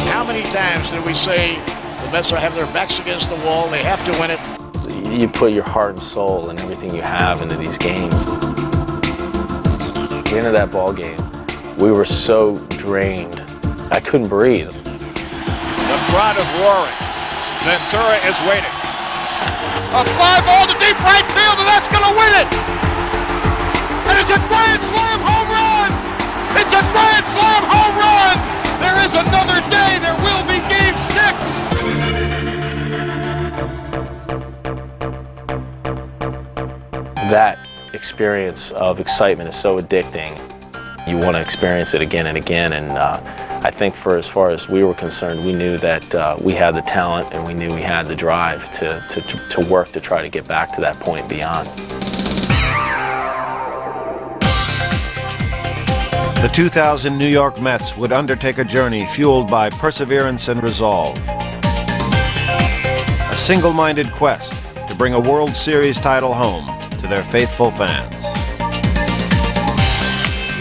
How many times did we say the Mets have their backs against the wall, they have to win it? You put your heart and soul and everything you have into these games. At the end of that ball game, we were so drained, I couldn't breathe. The crowd is roaring. Ventura is waiting. A fly ball to deep right field, and that's going to win it! And it's a grand slam home run! It's a grand slam home run! There is another day, there will be game 6! That experience of excitement is so addicting. You want to experience it again and again, and I think for as far as we were concerned, we knew that we had the talent and we knew we had the drive to work to try to get back to that point beyond. The 2000 New York Mets would undertake a journey fueled by perseverance and resolve. A single-minded quest to bring a World Series title home to their faithful fans.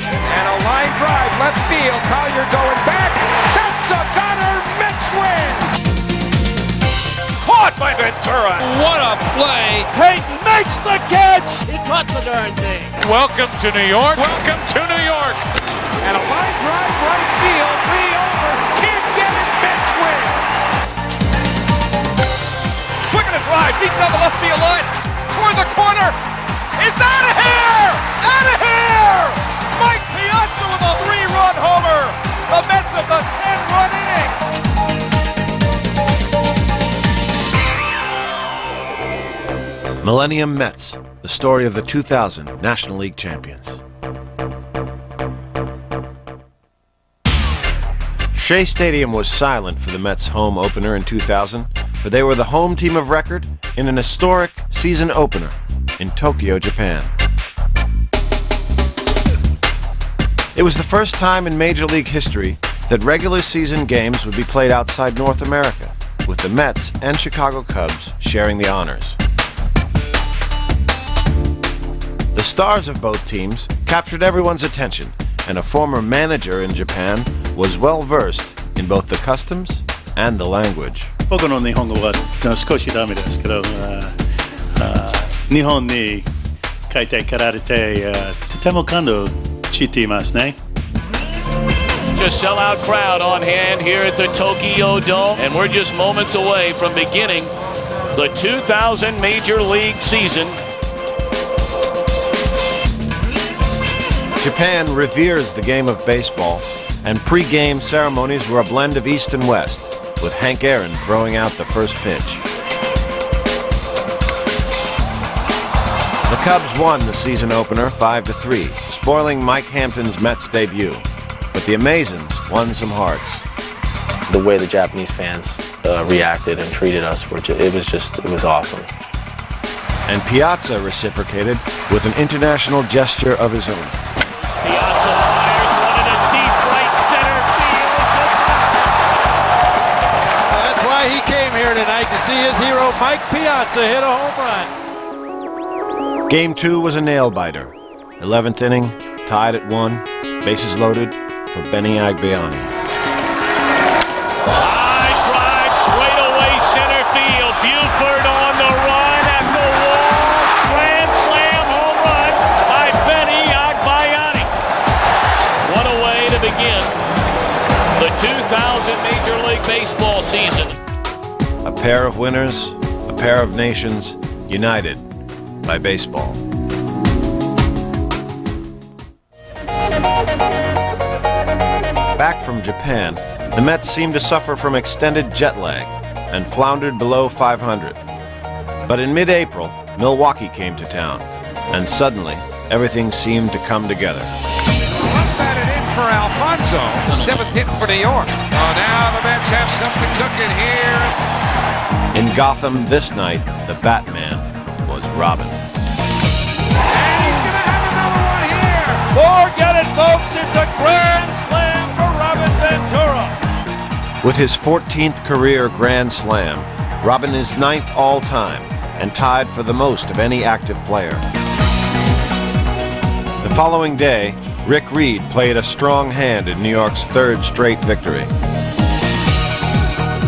And a line drive, left field, Collier going back. That's a gunner, Mets win! Caught by Ventura. What a play! Peyton makes the catch! He caught the darn thing! Welcome to New York. Welcome to New York. And a line drive, right field, 3 over. Can't get it, Mets win! Quick in a drive, deep down the left field line. Toward the corner. It's out of here! Out of here! Mike Piazza with a 3-run homer. The Mets have the 10-run inning. Millennium Mets, the story of the 2000 National League champions. Shea Stadium was silent for the Mets' home opener in 2000, for they were the home team of record in an historic season opener in Tokyo, Japan. It was the first time in Major League history that regular season games would be played outside North America, with the Mets and Chicago Cubs sharing the honors. The stars of both teams captured everyone's attention, and a former manager in Japan was well versed in both the customs and the language. 僕の日本語は少しダメですけど、日本に帰ってこられて、とても感動していますね。 Just sellout crowd on hand here at the Tokyo Dome, and we're just moments away from beginning the 2000 Major League season. Japan reveres the game of baseball, and pre-game ceremonies were a blend of East and West, with Hank Aaron throwing out the first pitch. The Cubs won the season opener 5-3, spoiling Mike Hampton's Mets debut. But the Amazons won some hearts. The way the Japanese fans reacted and treated us, it was awesome. And Piazza reciprocated with an international gesture of his own. Piazza fires one in a deep right center field. That's why he came here tonight, to see his hero Mike Piazza hit a home run. Game 2 was a nail-biter. 11th inning, tied at 1, bases loaded for Benny Agbayani. High drive, straight away center field. Buford on the run at the wall. Grand slam home run by Benny Agbayani. What a way to begin the 2000 Major League Baseball season. A pair of winners, a pair of nations, united by baseball. Back from Japan, the Mets seemed to suffer from extended jet lag and floundered below 500. But in mid-April, Milwaukee came to town, and suddenly, everything seemed to come together. Batted in for Alfonso, the 7th hit for New York. Oh, now the Mets have something cooking here. In Gotham this night, the Batman was Robin. And he's going to have another one here. Forget it, folks. It's a grand slam for Robin Ventura. With his 14th career Grand Slam, Robin is 9th all-time and tied for the most of any active player. The following day, Rick Reed played a strong hand in New York's third straight victory.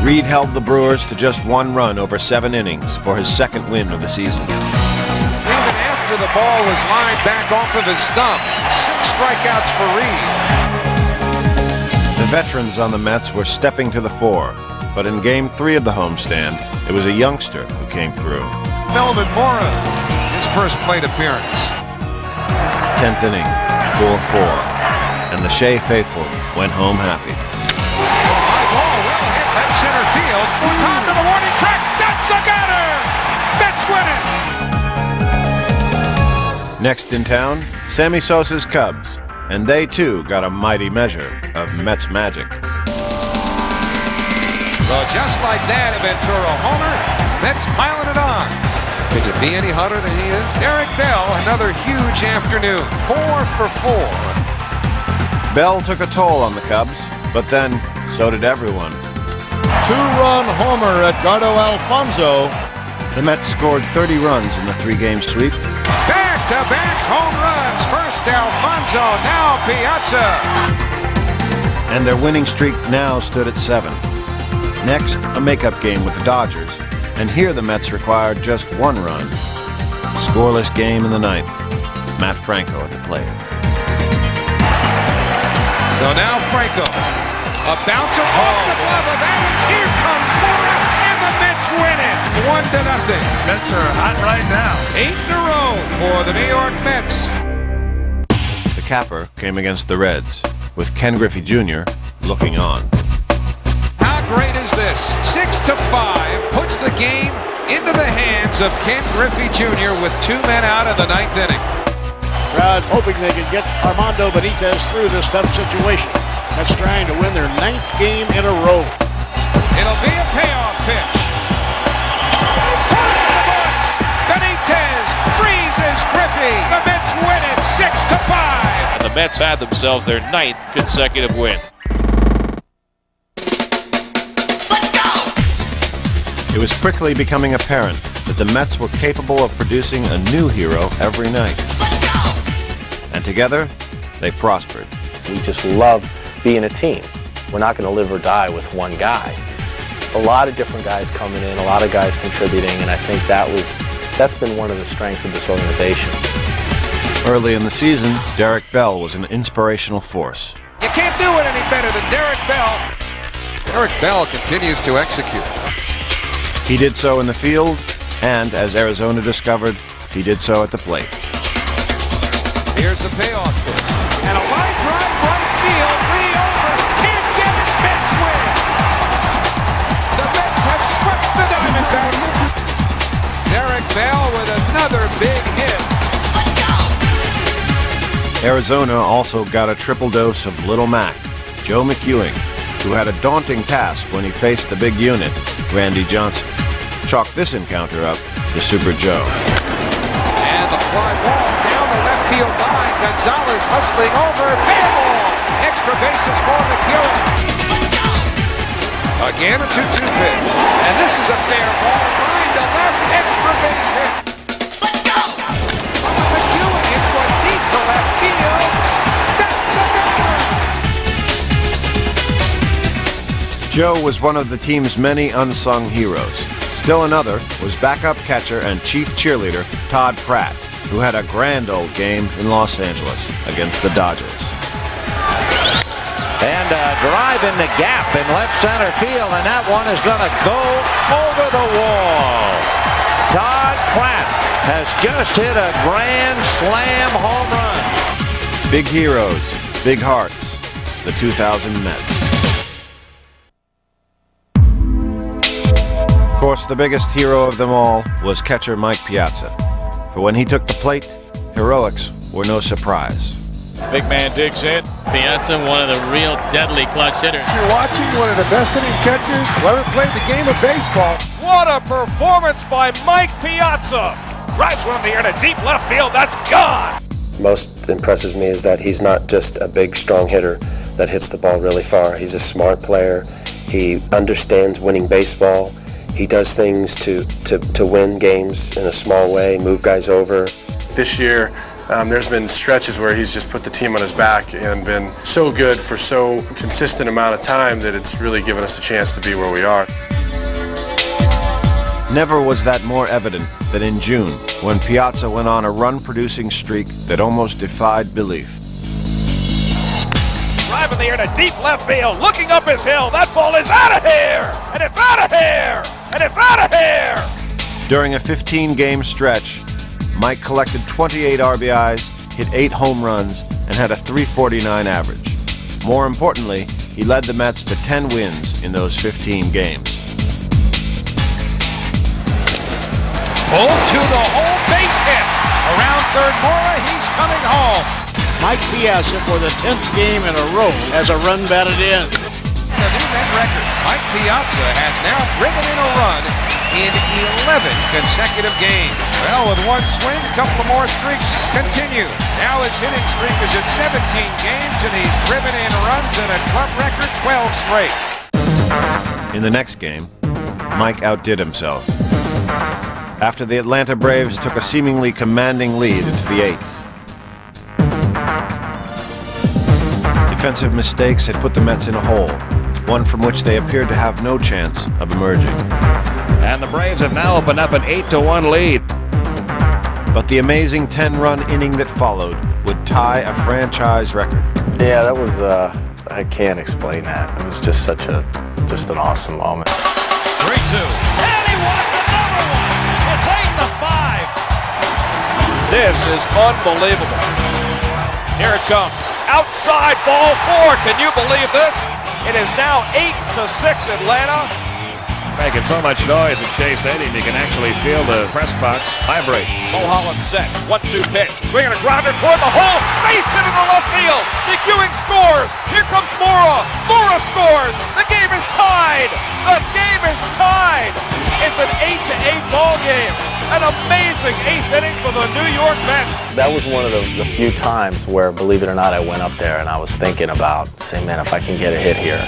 Reed held the Brewers to just 1 run over 7 innings for his second win of the season. Even after the ball was lined back off of his thumb, 6 strikeouts for Reed. The veterans on the Mets were stepping to the fore, but in Game 3 of the homestand, it was a youngster who came through. Melvin Mora, his first plate appearance. 10th inning, 4-4, and the Shea faithful went home happy. High ball, well hit left center field. Time to the warning track. That's a gutter. Mets win it. Next in town, Sammy Sosa's Cubs, and they too got a mighty measure of Mets magic. Well, just like that, a Ventura homer. Mets piling it on. Could it be any hotter than he is? Derek Bell, another huge afternoon. 4 for 4. Bell took a toll on the Cubs, but then so did everyone. 2-run homer at Edgardo Alfonzo. The Mets scored 30 runs in the 3-game sweep. Back-to-back home runs. First Alfonzo, now Piazza. And their winning streak now stood at 7. Next, a makeup game with the Dodgers. And here the Mets required just 1 run. Scoreless game in the 9th. Matt Franco at the plate. So now Franco. A bouncer off the glove of Adams. Here comes Mora, and the Mets win it. 1-0. Mets are hot right now. 8 in a row for the New York Mets. The capper came against the Reds, with Ken Griffey Jr. looking on. How great is this? 6-5 puts the game into the hands of Ken Griffey Jr. with 2 men out in the 9th inning. Crowd hoping they can get Armando Benitez through this tough situation. That's trying to win their 9th game in a row. It'll be a payoff pitch. Put it in the books. Benitez freezes Griffey. The Mets win it 6-5. And the Mets had themselves their 9th consecutive win. It was quickly becoming apparent that the Mets were capable of producing a new hero every night. And together, they prospered. We just love being a team. We're not going to live or die with one guy. A lot of different guys coming in, a lot of guys contributing, and I think that's been one of the strengths of this organization. Early in the season, Derek Bell was an inspirational force. You can't do it any better than Derek Bell. Derek Bell continues to execute. He did so in the field, and as Arizona discovered, he did so at the plate. Here's the payoff pitch. And a line drive right field. Lee over. Can't get it. Mets win. The Mets have swept the Diamondbacks. Derek Bell with another big hit. Arizona also got a triple dose of Little Mac, Joe McEwing, who had a daunting task when he faced the big unit, Randy Johnson. Chalk this encounter up to Super Joe. And the fly ball down the left field line. Gonzalez hustling over. Fair ball. Extra bases for McEwing. Again a 2-2 pitch. And this is a fair ball. Line to left. Extra base hit. Let's go! McEwing hits one deep to left field. That's a double! Joe was one of the team's many unsung heroes. Still another was backup catcher and chief cheerleader Todd Pratt, who had a grand old game in Los Angeles against the Dodgers. And a drive in the gap in left center field, and that one is going to go over the wall. Todd Pratt has just hit a grand slam home run. Big heroes, big hearts, the 2000 Mets. Of course, the biggest hero of them all was catcher Mike Piazza. For when he took the plate, heroics were no surprise. Big man digs in. Piazza, one of the real deadly clutch hitters. You're watching one of the best hitting catchers who ever played the game of baseball. What a performance by Mike Piazza. Drives one in the air to deep left field. That's gone. Most impresses me is that he's not just a big, strong hitter that hits the ball really far. He's a smart player. He understands winning baseball. He does things to win games in a small way, move guys over. This year, There's been stretches where he's just put the team on his back and been so good for so consistent amount of time that it's really given us a chance to be where we are. Never was that more evident than in June, when Piazza went on a run-producing streak that almost defied belief. Drive in the air to deep left field, looking up his hill. That ball is out of here, and it's out of here, and it's out of here. During a 15-game stretch, Mike collected 28 RBIs, hit 8 home runs, and had a .349 average. More importantly, he led the Mets to 10 wins in those 15 games. Pulled to the home base hit. Around third Mora, he's coming home. Mike Piazza for the 10th game in a row has a run batted in. The new Met record. Mike Piazza has now driven in a run in 11 consecutive games. Well, with one swing, a couple of more streaks continue. Now his hitting streak is at 17 games, and he's driven in runs at a club record 12 straight. In the next game, Mike outdid himself. After the Atlanta Braves took a seemingly commanding lead into the 8th. Defensive mistakes had put the Mets in a hole, one from which they appeared to have no chance of emerging. And the Braves have now opened up an 8-1 lead. But the amazing 10-run inning that followed would tie a franchise record. Yeah, that was, I can't explain that. It was just just an awesome moment. 3-2. And he walked another one. It's 8-5. This is unbelievable. Here it comes. Outside ball 4. Can you believe this? It is now 8-6 Atlanta. Making so much noise at Shea Stadium, you can actually feel the press box vibrate. Mulholland set. 1-2 pitch. Swinging a grounder toward the hole. Base hit into left field. McEwing scores. Here comes Mora. Mora scores. The game is tied. The game is tied. It's an 8-8 ball game. An amazing 8th inning for the New York Mets. That was one of the few times where, believe it or not, I went up there and I was thinking about, say, man, if I can get a hit here,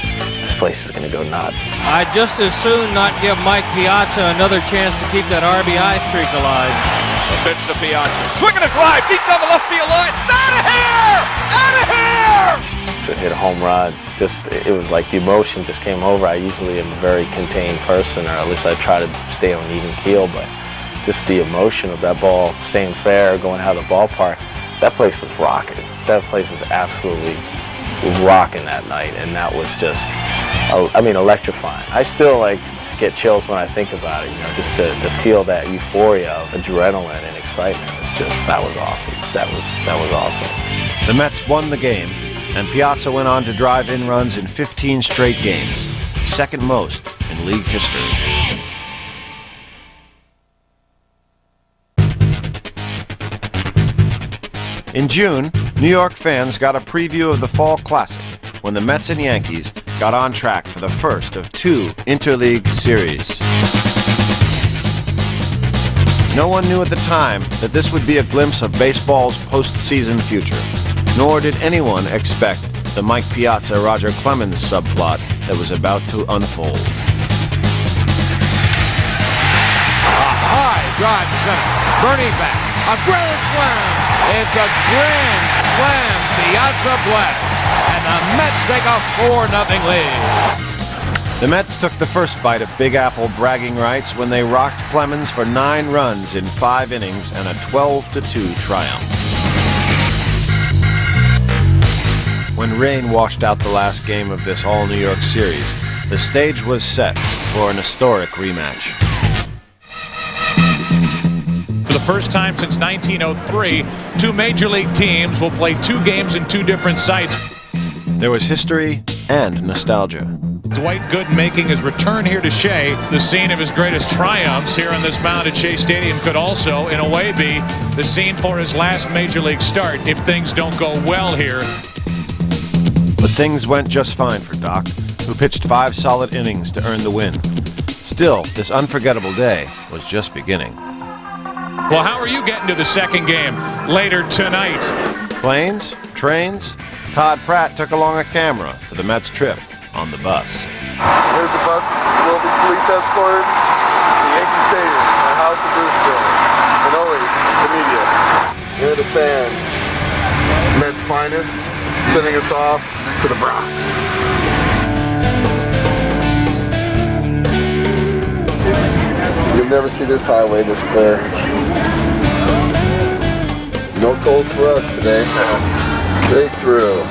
this place is going to go nuts. I'd just as soon not give Mike Piazza another chance to keep that RBI streak alive. The pitch to Piazza. Swinging a drive deep down the left field line. Out of here! Out of here! To hit a home run, it was like the emotion just came over. I usually am a very contained person, or at least I try to stay on an even keel, but just the emotion of that ball staying fair, going out of the ballpark, that place was rocking. That place was absolutely rocking that night, and that was just, electrifying. I still just get chills when I think about it, just to feel that euphoria of adrenaline and excitement. That was awesome. That was awesome. The Mets won the game, and Piazza went on to drive in runs in 15 straight games, second most in league history. In June, New York fans got a preview of the Fall Classic when the Mets and Yankees got on track for the first of 2 interleague series. No one knew at the time that this would be a glimpse of baseball's postseason future, nor did anyone expect the Mike Piazza-Roger Clemens subplot that was about to unfold. A high drive to center. Bernie back. A grand slam. It's a grand slam. Piazza blast. And the Mets take a 4-0 lead. The Mets took the first bite of Big Apple bragging rights when they rocked Clemens for 9 runs in 5 innings and a 12-2 triumph. When rain washed out the last game of this all-New York series, the stage was set for an historic rematch. For the first time since 1903, 2 major league teams will play 2 games in 2 different sites. There was history and nostalgia. Dwight Gooden making his return here to Shea. The scene of his greatest triumphs here on this mound at Shea Stadium could also, in a way, be the scene for his last major league start if things don't go well here. But things went just fine for Doc, who pitched 5 solid innings to earn the win. Still, this unforgettable day was just beginning. Well, how are you getting to the second game later tonight? Planes? Trains? Todd Pratt took along a camera for the Mets trip on the bus. There's a bus will be police escorted to Yankee Stadium, my house in Boonville, and always the media. Here are the fans. Mets finest, sending us off to the Bronx. You'll never see this highway this clear. No tolls for us today. Straight through.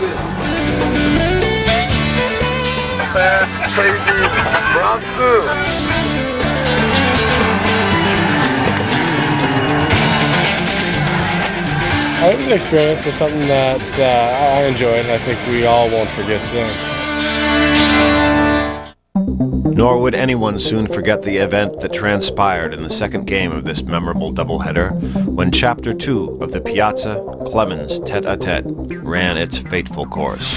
Fast, crazy, Bronx Zoo. It was an experience, but something that I enjoyed, and I think we all won't forget soon. Nor would anyone soon forget the event that transpired in the second game of this memorable doubleheader, when Chapter 2 of the Piazza-Clemens tete-a-tete ran its fateful course.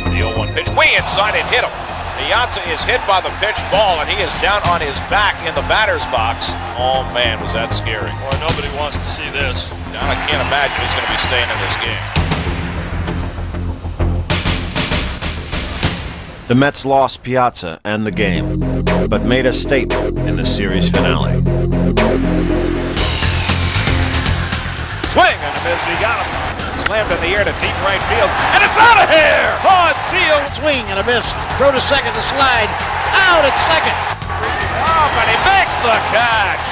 The 0-1 pitch way inside and hit him. Piazza is hit by the pitched ball, and he is down on his back in the batter's box. Oh, man, was that scary. Boy, nobody wants to see this. I can't imagine he's going to be staying in this game. The Mets lost Piazza and the game, but made a statement in the series finale. Swing and a miss, he got him. Slammed in the air to deep right field, and it's out of here! Todd Seal. Swing and a miss. Throw to second to slide. Out at second. Oh, but he makes the catch.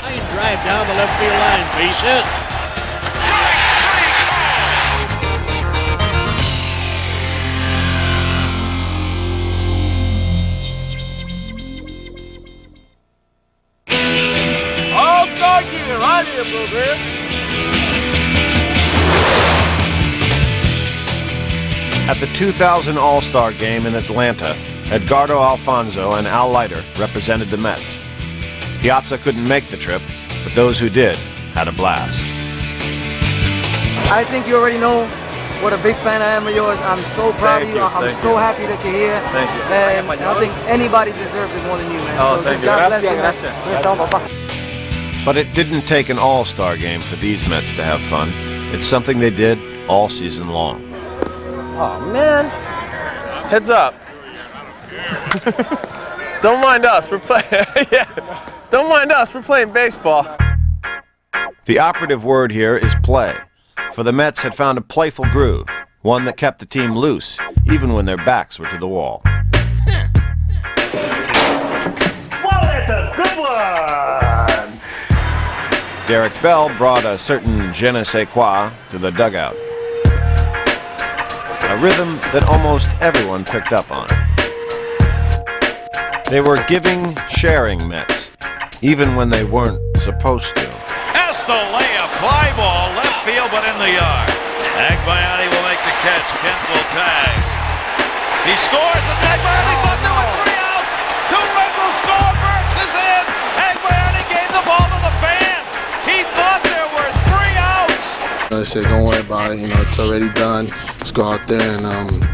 Line drive down the left field line. Base hit. All-Star gear right here, programs. At the 2000 All-Star Game in Atlanta, Edgardo Alfonso and Al Leiter represented the Mets. Piazza couldn't make the trip, but those who did had a blast. I think you already know what a big fan I am of yours. I'm so proud of you. I'm so happy that you're here. Thank you. And I think anybody deserves it more than you, man. Oh, so thank just you. God bless you, man. But it didn't take an All-Star Game for these Mets to have fun. It's something they did all season long. Oh, man. Heads up. Don't mind us. We're playing. Yeah. Don't mind us. We're playing baseball. The operative word here is play, for the Mets had found a playful groove, one that kept the team loose, even when their backs were to the wall. Well, it's a good one. Derek Bell brought a certain je ne sais quoi to the dugout. A rhythm that almost everyone picked up on. They were giving, sharing Mets, even when they weren't supposed to. Has to lay a fly ball left field, but in the yard. Agbayani will make the catch. Kent will tag. He scores, and Agbayani thought there were 3 outs. 2 runs will score. Burks is in. Agbayani gave the ball to the fan. He thought there were 3 outs. I said, don't worry about it. It's already done. Let's go out there and,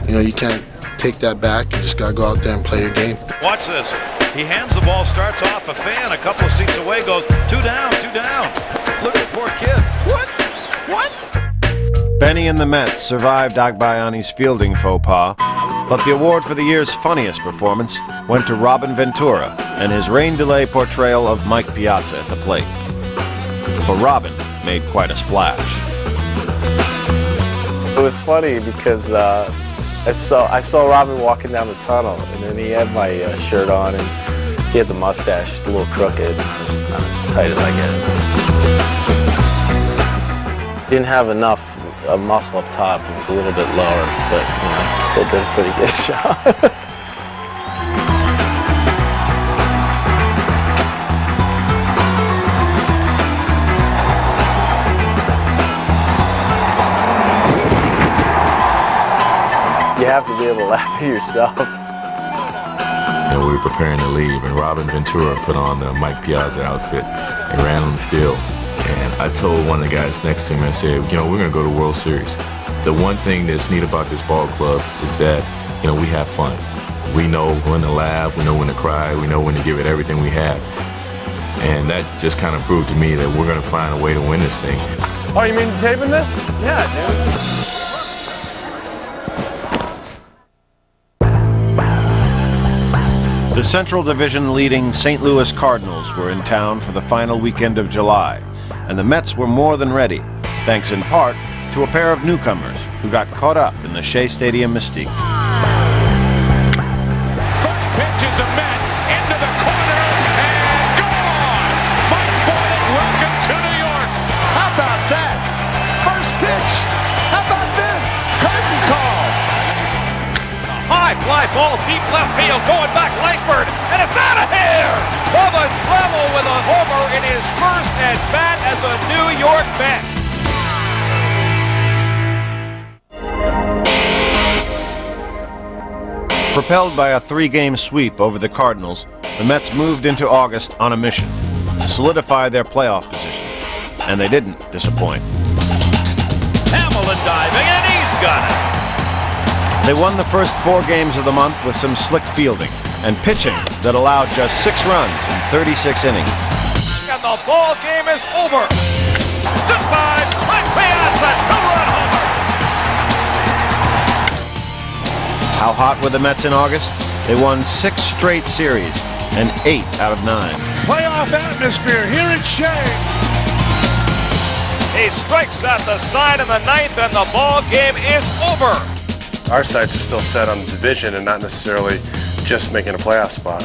you can't take that back. You just got to go out there and play your game. Watch this. He hands the ball, starts off a fan, a couple of seats away, goes 2 down, 2 down. Look at the poor kid. What? Benny and the Mets survived Agbayani's fielding faux pas, but the award for the year's funniest performance went to Robin Ventura and his rain delay portrayal of Mike Piazza at the plate. For Robin made quite a splash. It was funny because I saw Robin walking down the tunnel, and then he had my shirt on, and he had the mustache a little crooked, not as tight as I get. Didn't have enough muscle up top. It was a little bit lower, but still did a pretty good job. You have to be able to laugh at yourself. We were preparing to leave, and Robin Ventura put on the Mike Piazza outfit and ran on the field. And I told one of the guys next to him, I said, we're going to go to the World Series. The one thing that's neat about this ball club is that, we have fun. We know when to laugh, we know when to cry, we know when to give it everything we have. And that just kind of proved to me that we're going to find a way to win this thing. Oh, you mean taping this? Yeah, dude. The Central Division leading St. Louis Cardinals were in town for the final weekend of July, and the Mets were more than ready, thanks in part to a pair of newcomers who got caught up in the Shea Stadium mystique. First pitch is a Met into the corner and gone! Mike Boyd, welcome to New York! How about that? First pitch! How about this? Curtain call! High fly ball, deep left field, going back Langford, and it's out of here! Bubba Trammell with a homer in his first at-bat as a New York Met. Propelled by a 3-game sweep over the Cardinals, the Mets moved into August on a mission to solidify their playoff position, and they didn't disappoint. Hamilton diving, and he's got it! They won the first 4 games of the month with some slick fielding and pitching that allowed just 6 runs in 36 innings. And the ball game is over. Goodbye, Mike Piazza, 2-run homer. How hot were the Mets in August? They won 6 straight series and 8 out of 9. Playoff atmosphere here at Shea. He strikes at the side in the 9th, and the ball game is over. Our sights are still set on the division and not necessarily just making a playoff spot.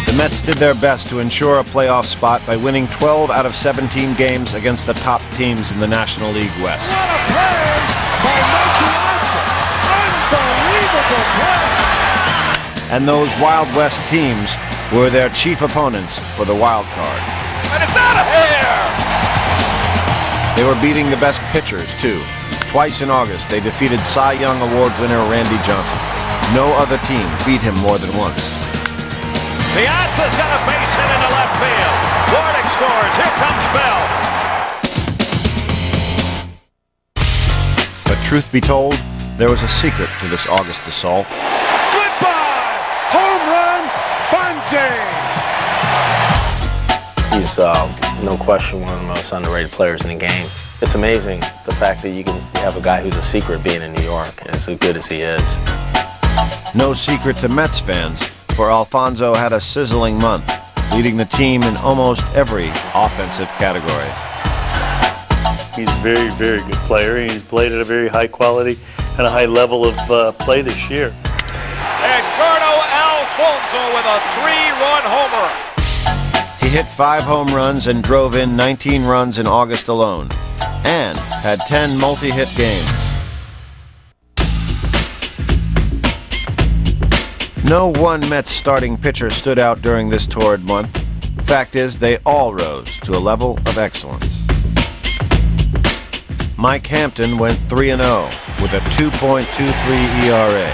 The Mets did their best to ensure a playoff spot by winning 12 out of 17 games against the top teams in the National League West. What a play by Mike Piazza. Unbelievable play. And those Wild West teams were their chief opponents for the wild card. And it's out of here. They were beating the best pitchers, too. Twice in August, they defeated Cy Young Award winner Randy Johnson. No other team beat him more than once. Piazza's got a base hit into left field. Warnick scores. Here comes Bell. But truth be told, there was a secret to this August assault. Goodbye! Home run, Bunting! He's, no question, one of the most underrated players in the game. It's amazing the fact that you have a guy who's a secret being in New York, as good as he is. No secret to Mets fans, for Alfonso had a sizzling month, leading the team in almost every offensive category. He's a very, very good player. He's played at a very high quality and a high level of play this year. Edgardo Alfonso with a 3-run homer. He hit 5 home runs and drove in 19 runs in August alone, and had 10 multi-hit games. No one Mets starting pitcher stood out during this torrid month. Fact is, they all rose to a level of excellence. Mike Hampton went 3-0 with a 2.23 ERA.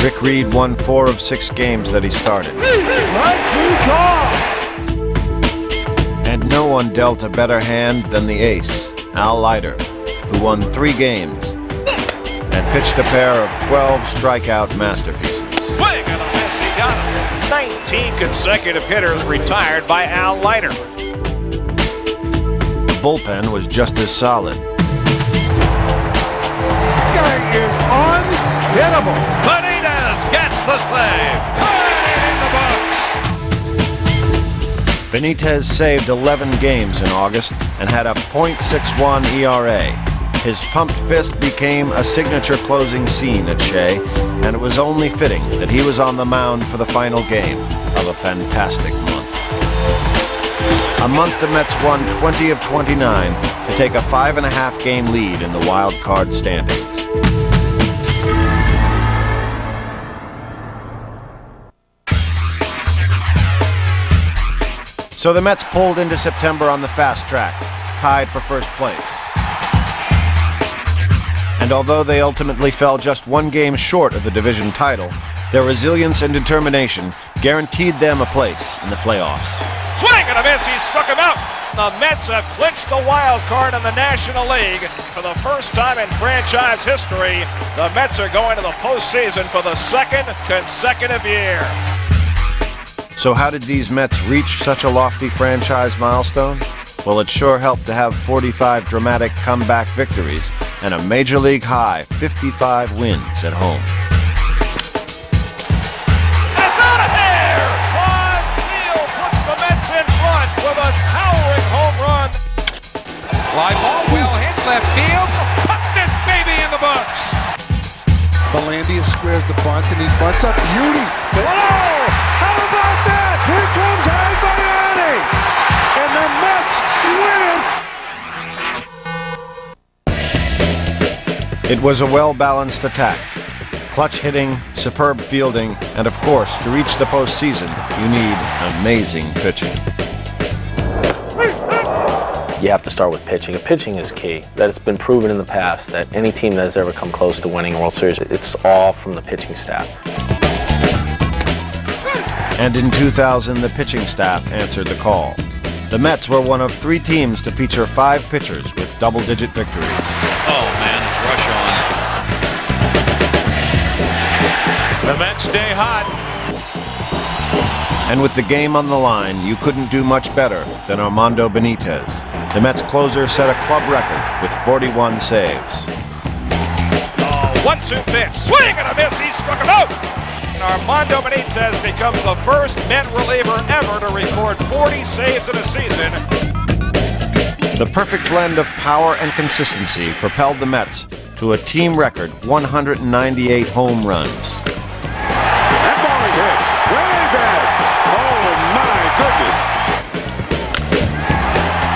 Rick Reed won 4 of 6 games that he started. And no one dealt a better hand than the ace, Al Leiter, who won 3 games and pitched a pair of 12 strikeout masterpieces. Swing and a miss, he got him. 19 consecutive hitters retired by Al Leiter. The bullpen was just as solid. This guy is unhittable. Benitez gets the save. Put it in the books. Benitez saved 11 games in August and had a .61 ERA. His pumped fist became a signature closing scene at Shea, and it was only fitting that he was on the mound for the final game of a fantastic month. A month the Mets won 20 of 29 to take a 5.5 game lead in the wild card standings. So the Mets pulled into September on the fast track, tied for first place. And although they ultimately fell just 1 game short of the division title, their resilience and determination guaranteed them a place in the playoffs. Swing and a miss, he struck him out. The Mets have clinched the wild card in the National League. For the first time in franchise history, the Mets are going to the postseason for the 2nd consecutive year. So how did these Mets reach such a lofty franchise milestone? Well, it sure helped to have 45 dramatic comeback victories and a Major League high 55 wins at home. Randy squares the bunt, and he bunts up beauty. Oh! How about that? Here comes Agbayani! And the Mets win it! It was a well-balanced attack. Clutch hitting, superb fielding, and of course, to reach the postseason, you need amazing pitching. You have to start with pitching. Pitching is key. That it's been proven in the past that any team that has ever come close to winning a World Series, it's all from the pitching staff. And in 2000, the pitching staff answered the call. The Mets were one of 3 teams to feature 5 pitchers with double-digit victories. Oh, man, it's rush on. The Mets stay hot. And with the game on the line, you couldn't do much better than Armando Benitez. The Mets closer set a club record with 41 saves. Oh, 1-2 pitch. Swing and a miss. He struck him out. And Armando Benitez becomes the first Met reliever ever to record 40 saves in a season. The perfect blend of power and consistency propelled the Mets to a team record 198 home runs. That ball is hit. Way back. Oh, my goodness.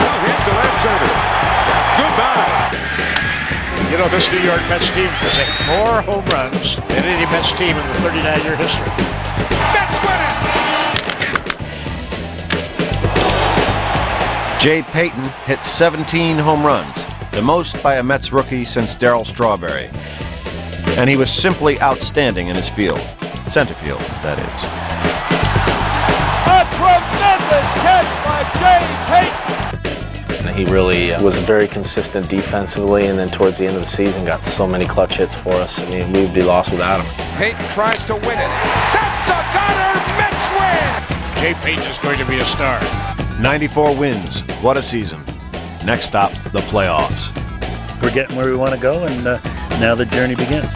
Well hit to left center. Goodbye. You know, this New York Mets team has more home runs than any Mets team in the 39-year history. Mets win it. Jay Payton hit 17 home runs, the most by a Mets rookie since Darryl Strawberry. And he was simply outstanding in his field. Center field, that is. A tremendous catch by Jay Payton. And he really was very consistent defensively, and then towards the end of the season got so many clutch hits for us. I mean, we would be lost without him. Payton tries to win it. That's a gunner. Mets win. Jay Payton is going to be a star. 94 wins. What a season. Next stop, the playoffs. We're getting where we want to go, and now the journey begins.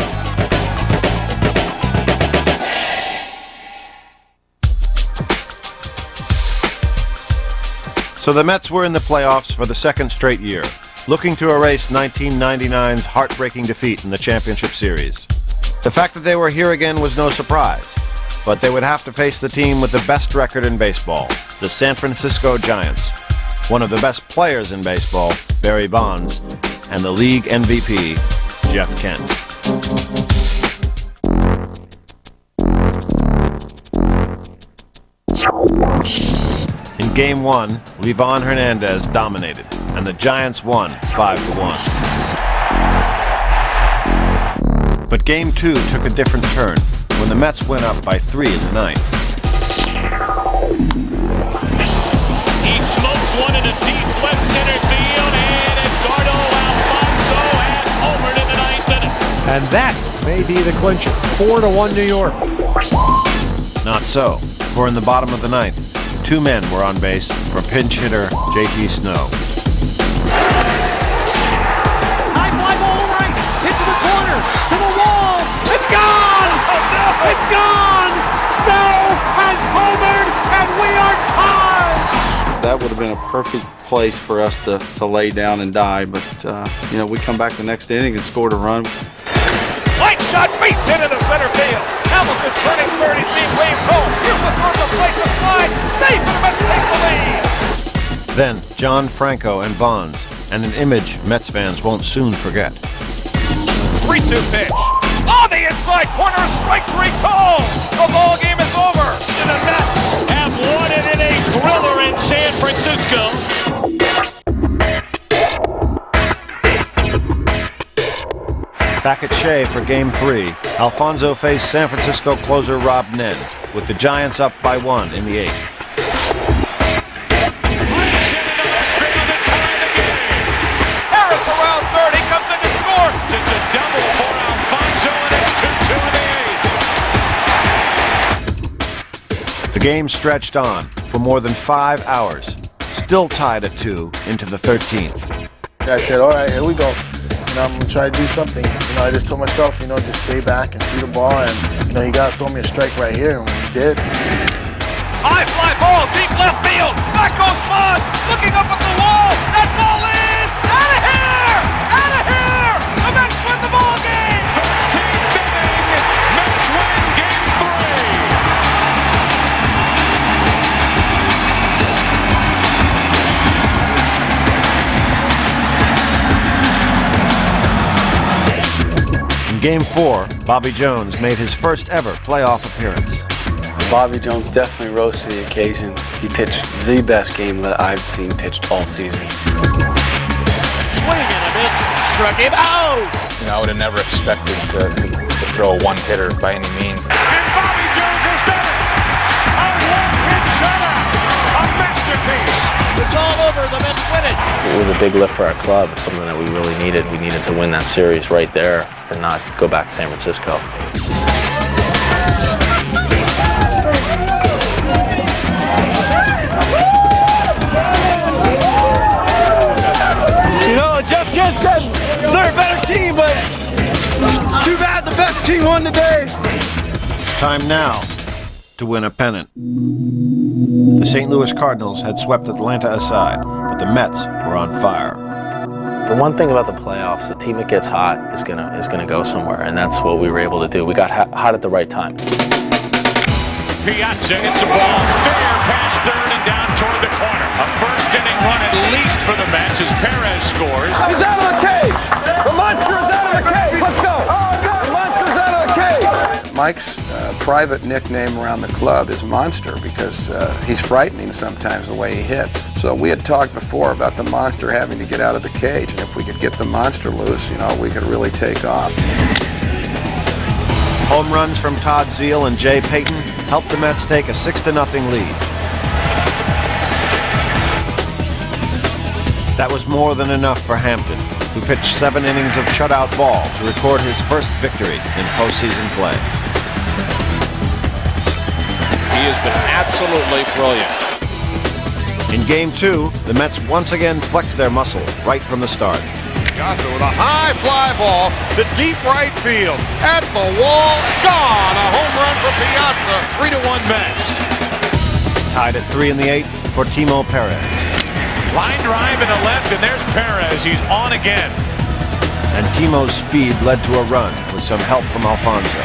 So the Mets were in the playoffs for the second straight year, looking to erase 1999's heartbreaking defeat in the championship series. The fact that they were here again was no surprise, but they would have to face the team with the best record in baseball, the San Francisco Giants, one of the best players in baseball, Barry Bonds, and the league MVP, Jeff Kent. In Game 1, Livan Hernandez dominated, and the Giants won 5-1. But Game 2 took a different turn when the Mets went up by 3 in the ninth. He smokes one in a deep left center field, and Edgardo Alfonso has homered in the ninth inning. And that may be the clincher. 4-1 New York. Not so, for in the bottom of the ninth, 2 men were on base for pinch hitter J.T. Snow. High fly ball right, hit to the corner, to the wall. It's gone! Oh, no! It's gone! Snow has homered, and we are tied! That would have been a perfect place for us to lay down and die, but we come back the next inning and scored a run. Line shot beats into the center field. Hamilton turning 30 feet, waves home. Here's the throw to plate to slide. Safe, and the Mets take the lead. Then John Franco and Bonds, and an image Mets fans won't soon forget. 3-2 pitch. On the inside corner, strike 3 call. The ball game is over. And the Mets have won it in a thriller in San Francisco. Back at Shea for Game 3, Alfonso faced San Francisco closer Rob Nen, with the Giants up by 1 in the 8th. Harris around third. He comes in to score. It's a double for Alfonso, and it's 2-2 in the 8th. The game stretched on for more than 5 hours, still tied at 2 into the 13th. I said, all right, here we go. I'm going to try to do something. I just told myself, just stay back and see the ball. And, you got to throw me a strike right here. And he did. High fly ball, deep left field. Back goes Bonds, looking up at the wall. That ball is out of here! Out of here! The Mets win the ball game! 13th inning, Game 4, Bobby Jones made his first ever playoff appearance. Bobby Jones definitely rose to the occasion. He pitched the best game that I've seen pitched all season. Swing and a miss, struck him out! You know, I would have never expected to throw a one-hitter by any means. And Bobby Jones has done it! A one-hit shutout! A masterpiece! It's all over, the Mets win it! It was a big lift for our club, something that we really needed. We needed to win that series right there and not go back to San Francisco. You know, Jeff Kidd said they're a better team, but it's too bad the best team won today. Time now to win a pennant. The St. Louis Cardinals had swept Atlanta aside, but the Mets were on fire. The one thing about the playoffs, the team that gets hot is gonna go somewhere, and that's what we were able to do. We got hot at the right time. Piazza hits a ball fair past third and down toward the corner. A first inning run at least for the Mets as Perez scores. He's out of the cage. The monster is out of the cage. Let's go. The monster's out of the cage. Mike's private nickname around the club is Monster because he's frightening sometimes the way he hits. So we had talked before about the monster having to get out of the cage, and if we could get the monster loose, you know, we could really take off. Home runs from Todd Zeile and Jay Payton helped the Mets take a 6-0 lead. That was more than enough for Hampton, who pitched 7 innings of shutout ball to record his first victory in postseason play. He has been absolutely brilliant. In Game 2, the Mets once again flexed their muscle right from the start. Piazza with a high fly ball to deep right field. At the wall, gone! A home run for Piazza. 3-1 Mets. Tied at 3 in the 8th for Timo Perez. Line drive in the left, and there's Perez. He's on again. And Timo's speed led to a run with some help from Alfonso.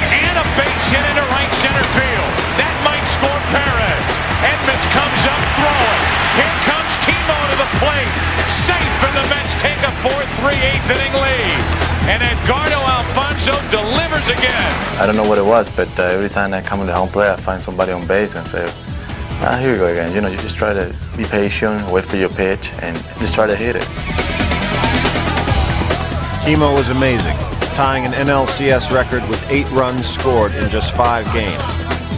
And a base hit into right center field. That might score Perez. Edmonds comes up throwing. Here comes Timo to the plate. Safe, and the Mets take a 4-3 8th inning lead. And Edgardo Alfonso delivers again. I don't know what it was, but every time I come to the home plate, I find somebody on base and say, here we go again. You know, you just try to be patient, wait for your pitch, and just try to hit it. Timo was amazing, tying an NLCS record with 8 runs scored in just 5 games.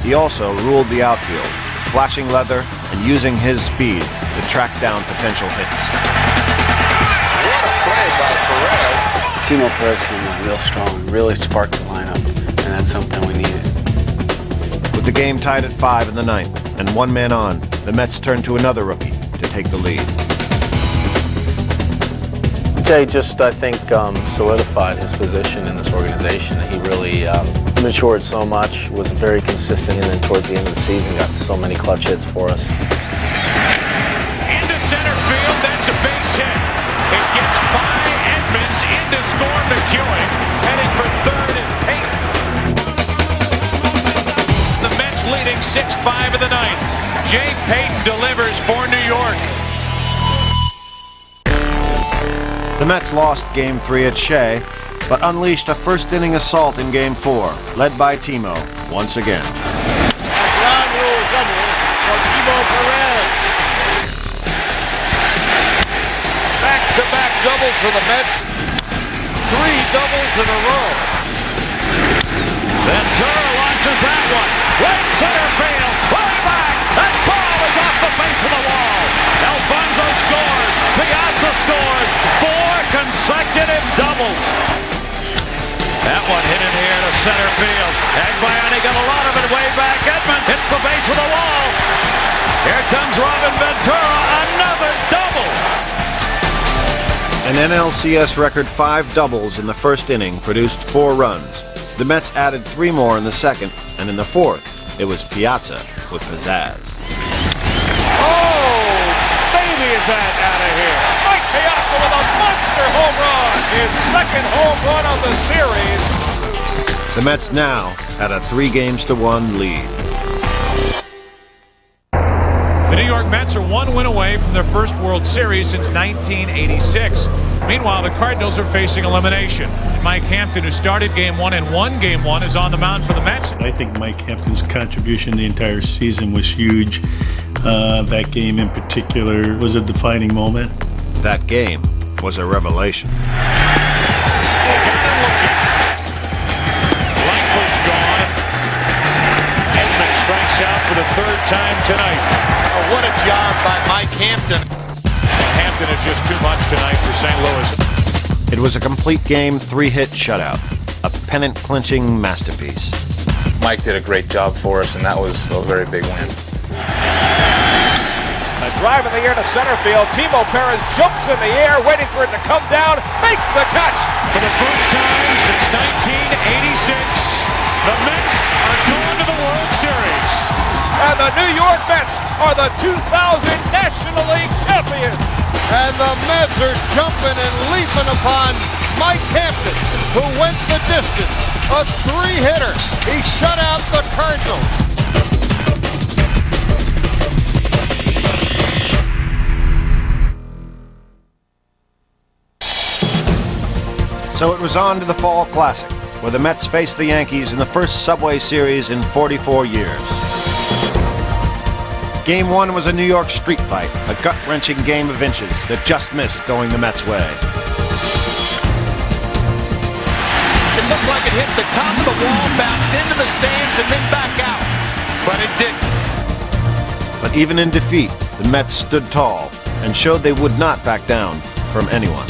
He also ruled the outfield, flashing leather and using his speed to track down potential hits. What a play by Perez. Timo Perez came in real strong, really sparked the lineup, and that's something we needed. With the game tied at 5 in the 9th and 1 man on, the Mets turned to another rookie to take the lead. Jay just, I think, solidified his position in this organization. He really matured so much, was very consistent, and then towards the end of the season got so many clutch hits for us. Into center field, that's a base hit. It gets by Edmonds, into score McEwen. Heading for third is Payton. The Mets leading 6-5 in the 9th. Jay Payton delivers for New York. The Mets lost Game 3 at Shea, but unleashed a first-inning assault in Game 4, led by Timo once again. Ground rule double for Timo Perez. Back-to-back doubles for the Mets. 3 doubles in a row. Ventura launches that one. Right center field. Way back. That ball is off the face of the wall. Alfonso scores. Piazza scores. 4 consecutive doubles. That one hit in the air to center field. Agbayani got a lot of it way back. Edmund hits the base of the wall. Here comes Robin Ventura. Another double. An NLCS record 5 doubles in the first inning produced 4 runs. The Mets added 3 more in the second, and in the fourth, it was Piazza with pizzazz. Oh, baby, is that out of here. Mike Piazza with a monster home run. His second home run of the series. The Mets now had a 3-1 lead. The New York Mets are 1 win away from their first World Series since 1986. Meanwhile, the Cardinals are facing elimination. Mike Hampton, who started Game 1 and won Game 1, is on the mound for the Mets. I think Mike Hampton's contribution the entire season was huge. That game in particular was a defining moment. That game was a revelation. Langford's gone. Edman strikes out for the third time tonight. Oh, what a job by Mike Hampton. Hampton is just too much tonight for St. Louis. It was a complete game, 3-hit shutout. A pennant-clinching masterpiece. Mike did a great job for us, and that was a very big win. A drive in the air to center field. Timo Perez jumps in the air, waiting for it to come down, makes the catch. For the first time since 1986, the Mets are going to the World Series. And the New York Mets are the 2000 National League champions. And the Mets are jumping and leaping upon Mike Hampton, who went the distance. A 3-hitter. He shut out the Cardinals. So it was on to the Fall Classic, where the Mets faced the Yankees in the first Subway Series in 44 years. Game 1 was a New York street fight, a gut-wrenching game of inches that just missed going the Mets' way. It looked like it hit the top of the wall, bounced into the stands, and then back out. But it didn't. But even in defeat, the Mets stood tall and showed they would not back down from anyone.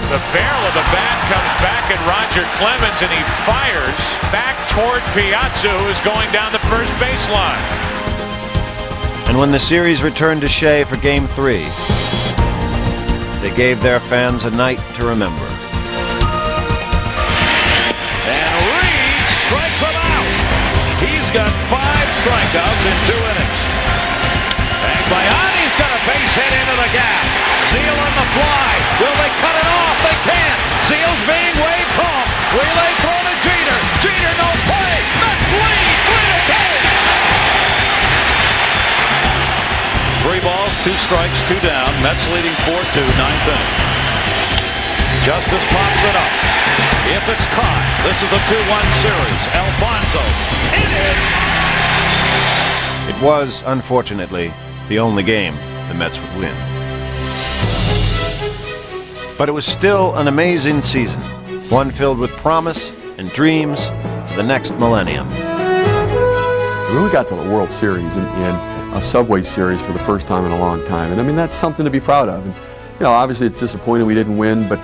The barrel of the bat comes back at Roger Clemens, and he fires back toward Piazza, who is going down the first baseline. And when the series returned to Shea for Game 3, they gave their fans a night to remember. And Reed strikes him out. He's got 5 strikeouts in 2 innings. And Bayani's got a base hit into the gap. Zeal on the fly. Will they cut it off? They can't. Zeal's being waved home. Relay throw to Jeter. Jeter no play. Mets lead. 3 balls, 2 strikes, 2 down. Mets leading 4-2, 9th inning. Justice pops it up. If it's caught, this is a 2-1 series. Alfonso. It is. It was, unfortunately, the only game the Mets would win. But it was still an amazing season, one filled with promise and dreams for the next millennium. We really got to the World Series in a Subway Series for the first time in a long time. And I mean, that's something to be proud of. And, you know, obviously it's disappointing we didn't win, but,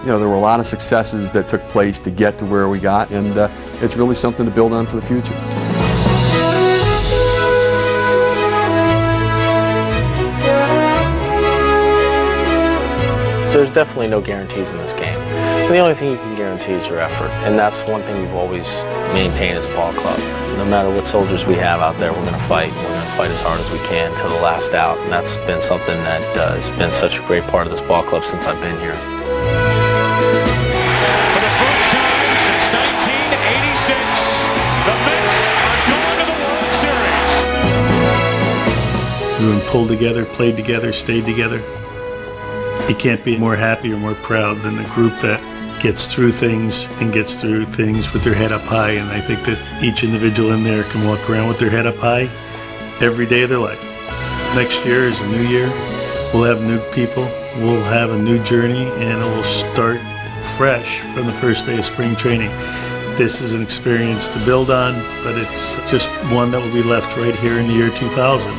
you know, there were a lot of successes that took place to get to where we got, and it's really something to build on for the future. There's definitely no guarantees in this game. The only thing you can guarantee is your effort, and that's one thing we've always maintained as a ball club. No matter what soldiers we have out there, we're going to fight. We're going to fight as hard as we can to the last out, and that's been something that has been such a great part of this ball club since I've been here. For the first time since 1986, the Mets are going to the World Series. We were pulled together, played together, stayed together. You can't be more happy or more proud than the group that gets through things and gets through things with their head up high. And I think that each individual in there can walk around with their head up high every day of their life. Next year is a new year. We'll have new people. We'll have a new journey, and it will start fresh from the first day of spring training. This is an experience to build on, but it's just one that will be left right here in the year 2000.